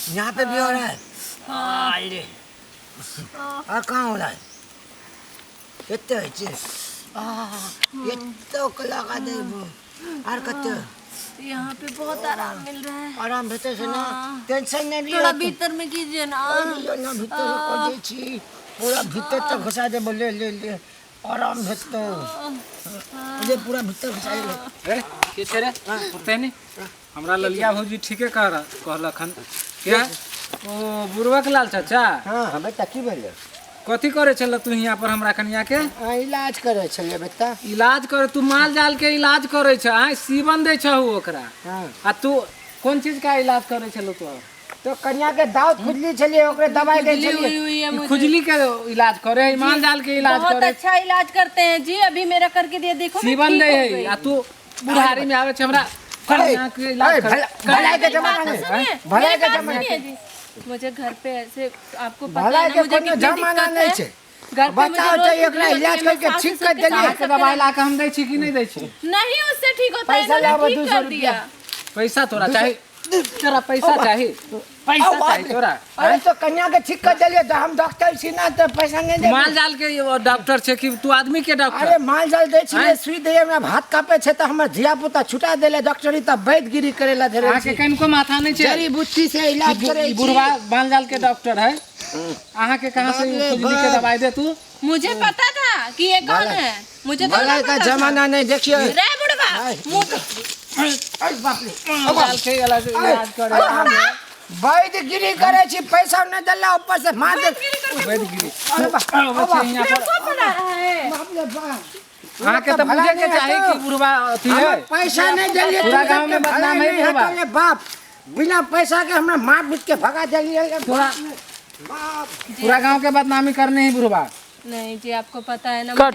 यहाँ पे भी हो रहा है। हाँ। अरे और कहाँ हो रहा है? कितने है ये तो लगा दे और कितने यहाँ पे बहुत आराम मिल रहा है। आराम भीतर से ना हाँ। टेंशन नहीं थोड़ा भीतर में कीजिए ना। ना भीतर को दे छी पूरा भीतर तक घुसा दे बोले ले ले आराम भीतर ये पूरा भीतर घुसा दे। ए के छे रे पुरते नहीं हमरा ललिया भौजी ठीके कहलखन क्या ओ बुरबक लाल चाचा। हां बेटा की भेल कथी करे छल तू यहाँ पर हमरा कनिया के? इलाज करे छले बेटा। इलाज करे तू माल जाल के इलाज करे छ आ सीवन दे छहु ओकरा। हां आ तू कौन चीज का इलाज करे छल तू? तो कन्या के दांत खुजली छले ओकरे दवाई दे खुजली हुई छले। हुई है मुझे। खुजली के इलाज करे माल जाल के इलाज बहुत करे अच्छा इलाज करते हैं जी। अभी मेरा करके दिया देखो मैं सीवन ठीक दे हो है गई। आ तू बुढ़ारी में आवे छ हमरा कन्या के इलाज करे। भलाई के मेरी जमाना बात तो में सुनिए, भलाई मेरी के बात जमाना सुनिए जी। मुझे घर पे ऐसे आपको पता भलाई है के ना मुझे कोनो कितनी जमाना दिक्कत नहीं है। छे। घर पे मुझे बताओ रोज तो एकरा छुट्टी इलाज होती है, करके मैं ठीक सास कर ससुर के देलिए। साथ के दवाई ला के हम दे छी कि नहीं दे छी? नहीं उससे ठीक होता है पैसा इन्होंने लाओ ठीक 200 कर दिया। पैसा तोरा चाहिए? तेरा पैसा चाहिए? पैसा चाहिए तोरा? अरे तो कन्या के ठीक कर देलिए तो हम डॉक्टर छी ना तो पैसा नहीं दे। माल जाल के वो डॉक्टर छे कि तू आदमी के अरे डॉक्टर? माल जाल दे छिले सुई दे हमरा भात कापे छे तो हमर धिया पुता छुटा देले डॉक्टरी त वैदगिरी करेला धरे आके छी। कनको माथा नहीं छे? जड़ी बूटी से इलाज करे छी। बुढ़वा माल जाल के डॉक्टर है। आहा के कहां से बाप रे खुजली के बाप। दवाई दे तू? मुझे पता था कि ये कौन है। मुझे तो भलाई का पता था। जमाना नहीं देखिए। रे बुढ़वा मुंह तो अरे बाप रे माल जाल के इलाज करे। वैदगिरी करे छी पैसा नहीं देला ऊपर से मार दे। वैदगिरी अरे बाप यहाँ पर कौन बना रहा है? रे बाप। आहा के तो भला मुझे के नहीं चाहिए है कि बुढ़वा अथी है। हमें पैसा नहीं देलिए पूरा तुम गांव में सबके बदनाम भलाई है नहीं बुढ़वा। हटोले बाप बिना पैसा के हमरा मार पीट के भगा देलिए पूरा बाप। पूरा गांव के बदनामी करने ही बुढ़वा। नहीं जी आपको पता है ना